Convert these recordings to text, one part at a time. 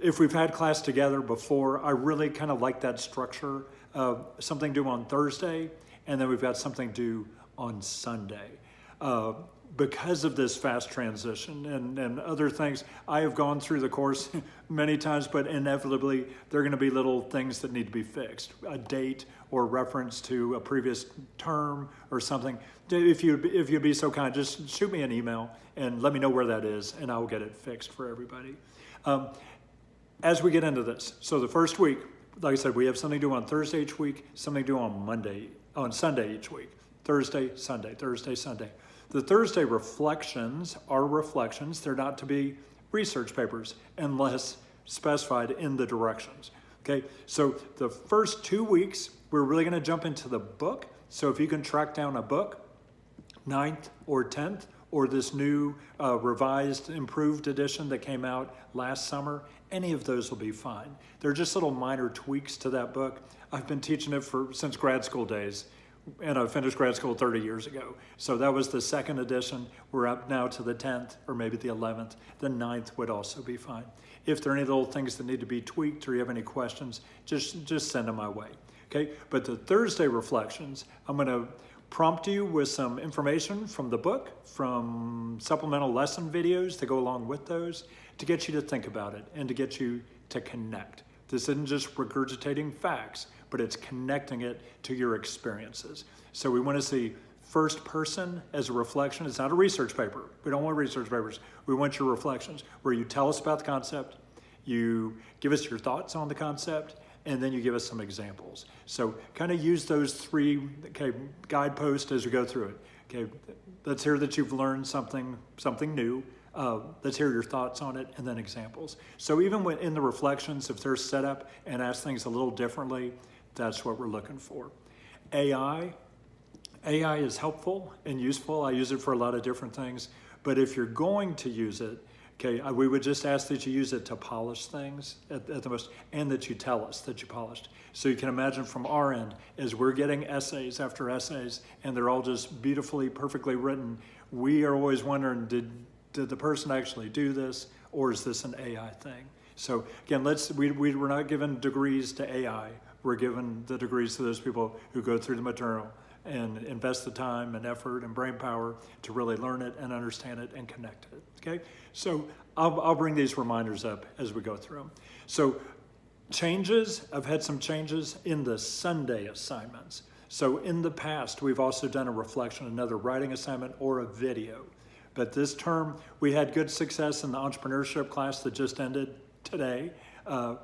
If we've had class together before, I really kind of like that structure of something due on Thursday, and then we've got something due on Sunday. Because of this fast transition and other things, I have gone through the course many times, but inevitably there are going to be little things that need to be fixed. A date or reference to a previous term or something. If you'd be so kind, just shoot me an email and let me know where that is, and I'll get it fixed for everybody. As we get into this, so the first week, like I said, we have something due on Thursday each week, something due on Sunday each week. Thursday, Sunday, Thursday, Sunday. The Thursday reflections are reflections. They're not to be research papers unless specified in the directions. Okay, so the first 2 weeks, we're really going to jump into the book. So if you can track down a book, 9th or 10th, or this new revised, improved edition that came out last summer, any of those will be fine. They're just little minor tweaks to that book. I've been teaching it since grad school days, and I finished grad school 30 years ago. So that was the 2nd edition. We're up now to the 10th, or maybe the 11th. The 9th would also be fine. If there are any little things that need to be tweaked or you have any questions, just send them my way. Okay, but the Thursday reflections, I'm going to prompt you with some information from the book, from supplemental lesson videos to go along with those, to get you to think about it and to get you to connect. This isn't just regurgitating facts, but it's connecting it to your experiences. So we want to see first person as a reflection. It's not a research paper. We don't want research papers. We want your reflections, where you tell us about the concept, you give us your thoughts on the concept, and then you give us some examples. So kind of use those 3 guideposts as we go through it. Okay, let's hear that you've learned something new. Let's hear your thoughts on it, and then examples. So even when in the reflections, if they're set up and ask things a little differently, that's what we're looking for. AI is helpful and useful. I use it for a lot of different things. But if you're going to use it, okay, we would just ask that you use it to polish things at the most, and that you tell us that you polished. So you can imagine from our end, as we're getting essays after essays, and they're all just beautifully, perfectly written, we are always wondering, did the person actually do this, or is this an AI thing? So again, we're not giving degrees to AI. We're giving the degrees to those people who go through the material and invest the time and effort and brain power to really learn it and understand it and connect it, okay? So I'll bring these reminders up as we go through them. So changes, I've had some changes in the Sunday assignments. So in the past, we've also done a reflection, another writing assignment or a video. But this term, we had good success in the entrepreneurship class that just ended today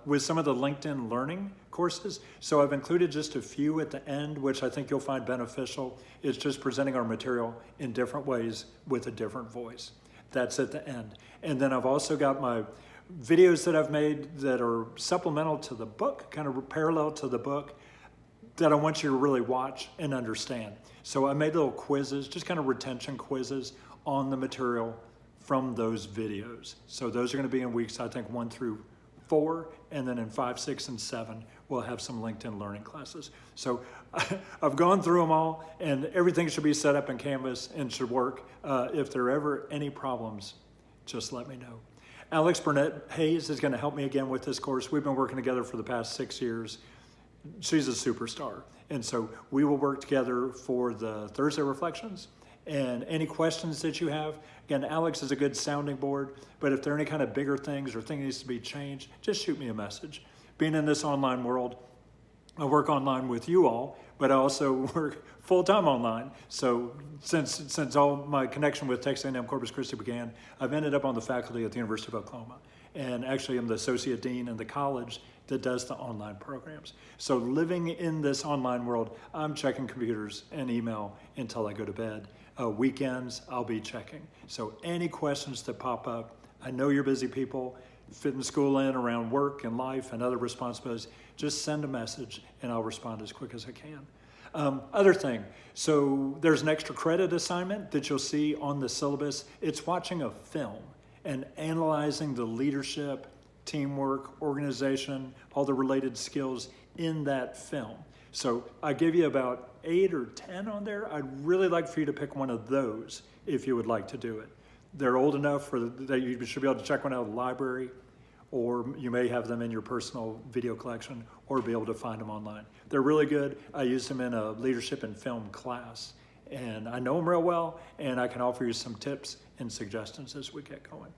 with some of the LinkedIn learning courses. So I've included just a few at the end, which I think you'll find beneficial. It's just presenting our material in different ways with a different voice. That's at the end. And then I've also got my videos that I've made that are supplemental to the book, kind of parallel to the book, that I want you to really watch and understand. So I made little quizzes, just kind of retention quizzes on the material from those videos. So those are going to be in weeks, I think, 1 through 4, and then in 5, 6, and 7, we'll have some LinkedIn learning classes. So I've gone through them all, and everything should be set up in Canvas and should work. If there are ever any problems, just let me know. Alex Burnett Hayes is going to help me again with this course. We've been working together for the past 6 years. She's a superstar. And so we will work together for the Thursday reflections. And any questions that you have, again, Alex is a good sounding board, but if there are any kind of bigger things or things that needs to be changed, just shoot me a message. Being in this online world, I work online with you all, but I also work full-time online. So since all my connection with Texas A&M Corpus Christi began, I've ended up on the faculty at the University of Oklahoma. And actually I'm the associate dean in the college that does the online programs. So living in this online world, I'm checking computers and email until I go to bed. Weekends, I'll be checking. So any questions that pop up, I know you're busy people, fitting school in around work and life and other responsibilities, just send a message and I'll respond as quick as I can. Other thing, so there's an extra credit assignment that you'll see on the syllabus. It's watching a film and analyzing the leadership, teamwork, organization, all the related skills in that film. So I give you about 8 or 10 on there. I'd really like for you to pick one of those if you would like to do it. They're old enough that you should be able to check one out of the library, or you may have them in your personal video collection or be able to find them online. They're really good. I used them in a leadership and film class, and I know them real well, and I can offer you some tips and suggestions as we get going.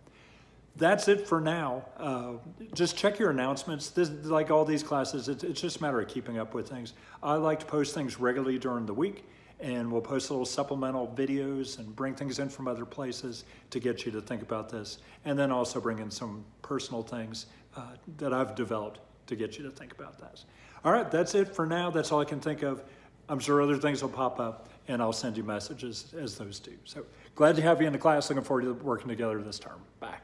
That's it for now. Just check your announcements. Like all these classes, it's just a matter of keeping up with things. I like to post things regularly during the week, and we'll post little supplemental videos and bring things in from other places to get you to think about this, and then also bring in some personal things that I've developed to get you to think about this. All right, that's it for now. That's all I can think of. I'm sure other things will pop up, and I'll send you messages as those do. So glad to have you in the class. Looking forward to working together this term. Bye.